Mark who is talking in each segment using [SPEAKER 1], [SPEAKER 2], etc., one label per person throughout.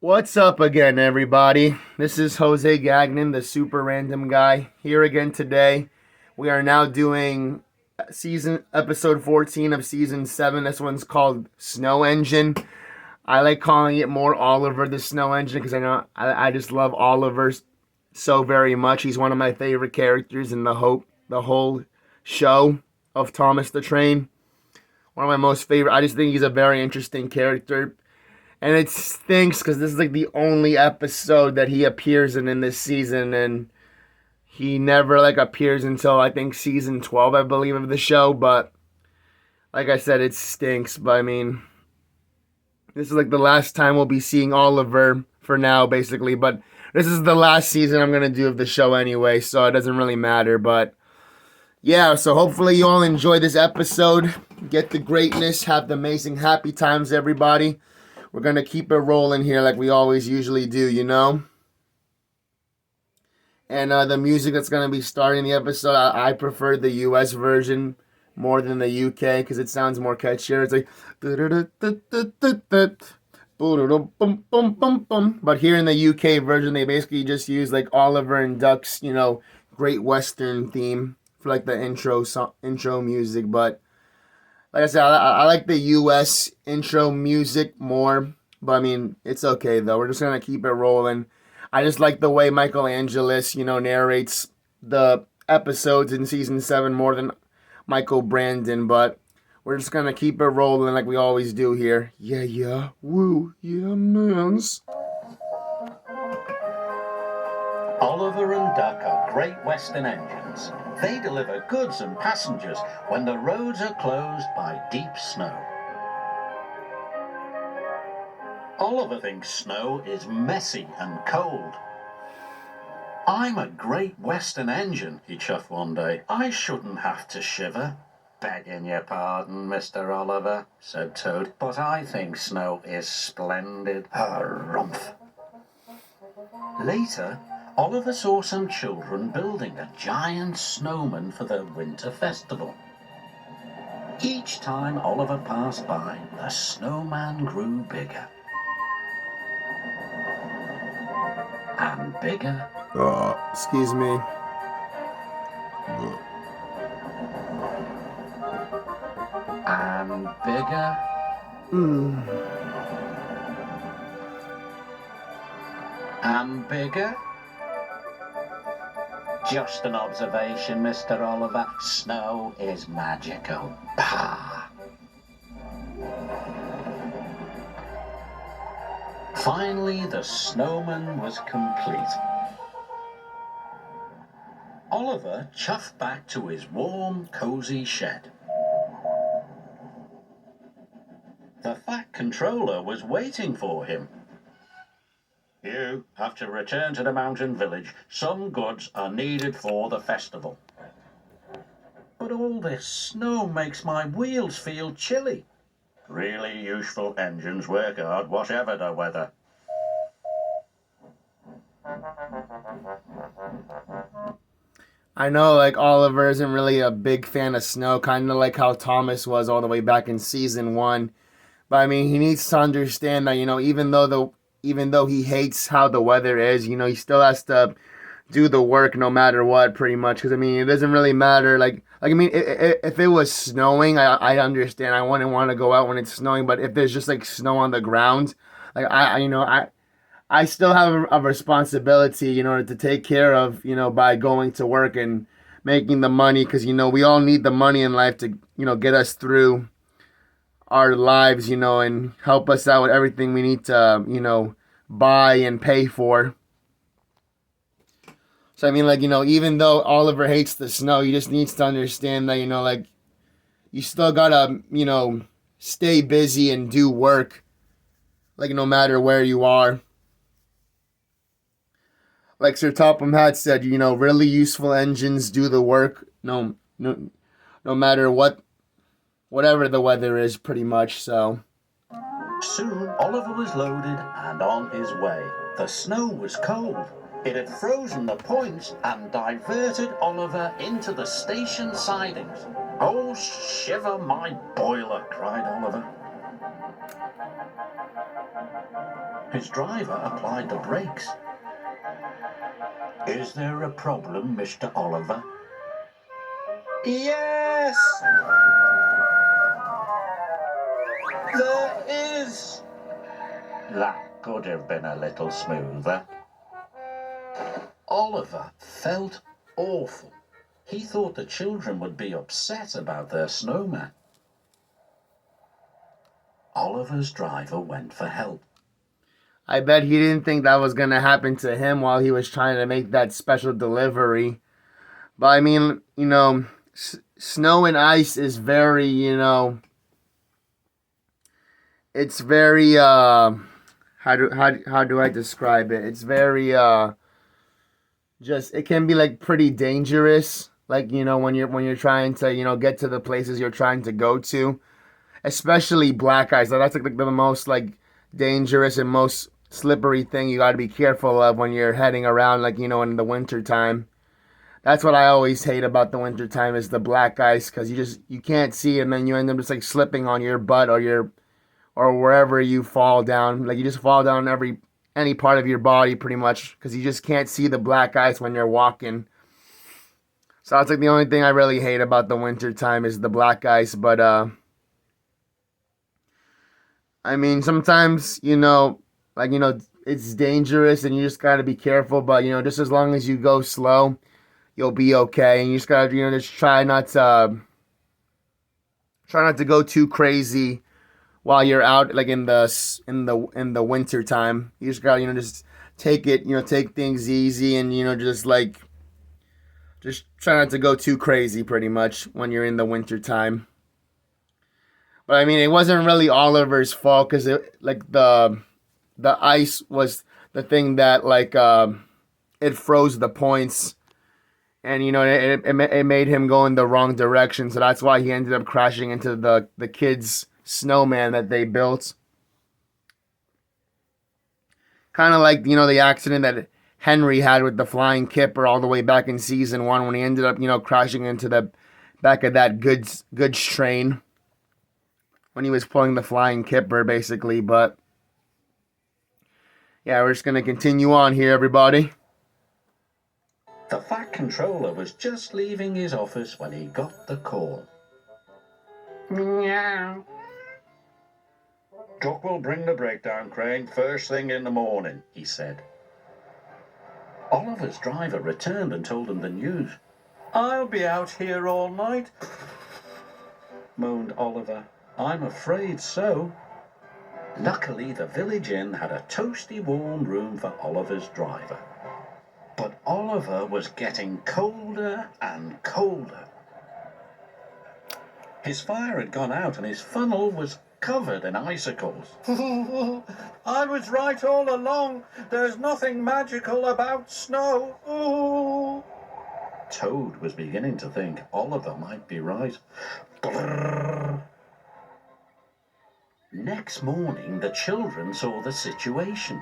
[SPEAKER 1] What's up again, everybody? This is Jose Gagnon, the super random guy, here again today. We are now doing episode 14 of season 7. This one's called Snow Engine. I like calling it more Oliver the Snow Engine because I just love Oliver so very much. He's one of my favorite characters in the whole show of Thomas the Train. One of my most favorite. I just think he's a very interesting character. And it stinks because this is like the only episode that he appears in this season, and he never like appears until I think season 12, I believe, of the show. But like I said, it stinks. But I mean, this is like the last time we'll be seeing Oliver for now, basically. But this is the last season I'm gonna do of the show anyway, so it doesn't really matter. But yeah, so hopefully you all enjoy this episode, get the greatness, have the amazing happy times, everybody. We're going to keep it rolling here like we always usually do, you know? And the music that's going to be starting the episode, I prefer the US version more than the UK because it sounds more catchier. It's like... But here in the UK version, they basically just use like Oliver and Duck's, Great Western theme for like the intro music. But like I said, I like the U.S. intro music more, but I mean, it's okay though. We're just gonna keep it rolling. I just like the way Michael Angelis, narrates the episodes in season 7 more than Michael Brandon, but we're just gonna keep it rolling like we always do here. Yeah, woo, yeah, mans.
[SPEAKER 2] Oliver and Duck are Great Western engines. They deliver goods and passengers when the roads are closed by deep snow. Oliver thinks snow is messy and cold. "I'm a Great Western engine," he chuffed one day. "I shouldn't have to shiver." "Begging your pardon, Mr. Oliver," said Toad, "but I think snow is splendid." Harumph. Later, Oliver saw some children building a giant snowman for the winter festival. Each time Oliver passed by, the snowman grew bigger. And bigger.
[SPEAKER 1] Excuse me.
[SPEAKER 2] And bigger. And bigger. Just an observation, Mr. Oliver. Snow is magical. Pah! Finally, the snowman was complete. Oliver chuffed back to his warm, cozy shed. The Fat Controller was waiting for him. "You have to return to the mountain village. Some goods are needed for the festival." "But all this snow makes my wheels feel chilly." "Really useful engines work hard, whatever the weather."
[SPEAKER 1] I know, like, Oliver isn't really a big fan of snow, kind of like how Thomas was all the way back in season 1. But I mean, he needs to understand that, even though he hates how the weather is, he still has to do the work no matter what, pretty much. Because I mean, it doesn't really matter. I mean, if it was snowing, I understand. I wouldn't want to go out when it's snowing. But if there's just like snow on the ground, like I still have a responsibility, to take care of, by going to work and making the money. Because we all need the money in life to, get us through our lives, and help us out with everything we need to, buy and pay for. So I mean, like, even though Oliver hates the snow, he just needs to understand that, like, you still gotta, stay busy and do work, like, no matter where you are. Like Sir Topham Hatt said, really useful engines do the work, no matter whatever the weather is, pretty much. So
[SPEAKER 2] Soon Oliver was loaded and on his way. The snow was cold. It had frozen the points and diverted Oliver into the station sidings. "Oh, shiver my boiler," cried Oliver. His driver applied the brakes. Is there a problem, Mr. Oliver?
[SPEAKER 3] Yes! There is!
[SPEAKER 2] That could have been a little smoother. Oliver felt awful. He thought the children would be upset about their snowman. Oliver's driver went for help.
[SPEAKER 1] I bet he didn't think that was going to happen to him while he was trying to make that special delivery. But I mean, snow and ice is very, it's very, how do I describe it? It's very, it can be like pretty dangerous. Like, when you're trying to, get to the places you're trying to go to, especially black ice. That's like the most like dangerous and most slippery thing you got to be careful of when you're heading around, like, in the winter time. That's what I always hate about the winter time is the black ice, because you can't see, and then you end up just like slipping on your butt or wherever you fall down. Like, you just fall down any part of your body pretty much, because you just can't see the black ice when you're walking. So that's like the only thing I really hate about the winter time is the black ice. But I mean, sometimes, it's dangerous and you just got to be careful. But, just as long as you go slow, you'll be okay. And you just got to, just try not to go too crazy while you're out, like in the winter time. You just got to, just take it, take things easy, and, just try not to go too crazy pretty much when you're in the winter time. But I mean, it wasn't really Oliver's fault, because the ice was the thing that it froze the points, and it made him go in the wrong direction. So that's why he ended up crashing into the kids' snowman that they built. Kind of like the accident that Henry had with the flying kipper all the way back in season 1, when he ended up crashing into the back of that goods train when he was pulling the flying kipper, basically. But yeah, we're just going to continue on here, everybody.
[SPEAKER 2] The Fat Controller was just leaving his office when he got the call.
[SPEAKER 3] Meow.
[SPEAKER 2] Duck will bring the breakdown crane first thing in the morning, he said. Oliver's driver returned and told him the news.
[SPEAKER 3] I'll be out here all night,
[SPEAKER 2] moaned Oliver. I'm afraid so. Luckily, the village inn had a toasty warm room for Oliver's driver. But Oliver was getting colder and colder. His fire had gone out and his funnel was covered in icicles.
[SPEAKER 3] I was right all along. There's nothing magical about snow. Ooh.
[SPEAKER 2] Toad was beginning to think Oliver might be right. Brrr. Next morning, the children saw the situation.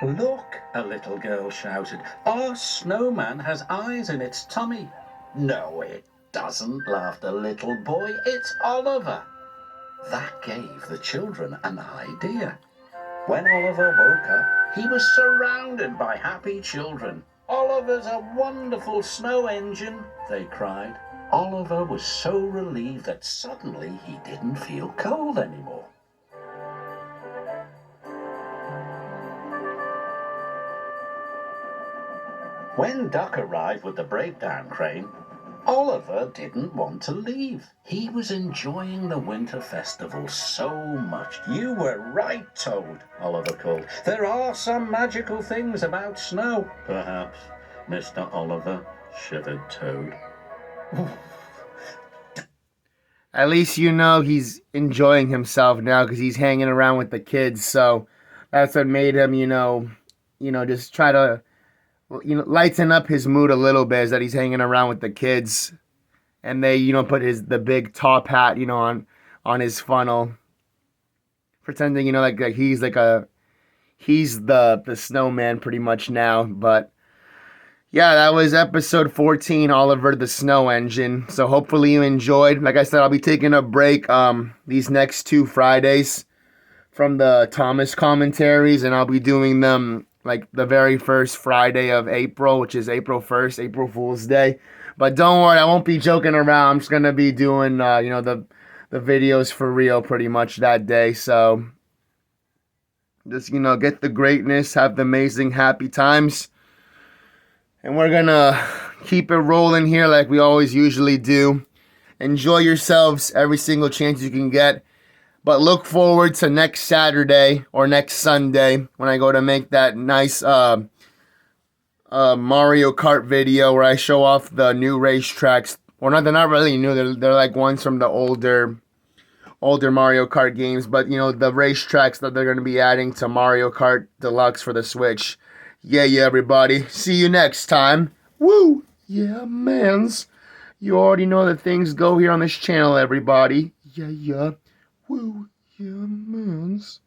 [SPEAKER 2] Look, a little girl shouted. Our snowman has eyes in its tummy. No, it doesn't, laughed a little boy. It's Oliver. That gave the children an idea. When Oliver woke up, he was surrounded by happy children. Oliver's a wonderful snow engine, they cried. Oliver was so relieved that suddenly he didn't feel cold anymore. When Duck arrived with the breakdown crane, Oliver didn't want to leave. He was enjoying the winter festival so much. You were right, Toad, Oliver called. There are some magical things about snow. Perhaps, Mr. Oliver, shivered Toad.
[SPEAKER 1] At least he's enjoying himself now, because he's hanging around with the kids. So that's what made him, just try to, lighten up his mood a little bit, is that he's hanging around with the kids, and they, put the big top hat, on his funnel, pretending, like he's he's the snowman pretty much now. But yeah, that was episode 14, Oliver the Snow Engine. So hopefully you enjoyed. Like I said, I'll be taking a break these next 2 Fridays from the Thomas commentaries, and I'll be doing them like the very first Friday of April, which is April 1st, April Fool's Day. But don't worry, I won't be joking around. I'm just gonna be doing the videos for real pretty much that day. So just get the greatness, have the amazing happy times. And we're gonna keep it rolling here like we always usually do. Enjoy yourselves every single chance you can get. But look forward to next Saturday or next Sunday when I go to make that nice Mario Kart video where I show off the new racetracks. Or not, they're not really new. They're like ones from the older Mario Kart games. But the racetracks that they're going to be adding to Mario Kart Deluxe for the Switch. Yeah, everybody. See you next time. Woo! Yeah, mans. You already know that things go here on this channel, everybody. Yeah. Woo, yeah, mans.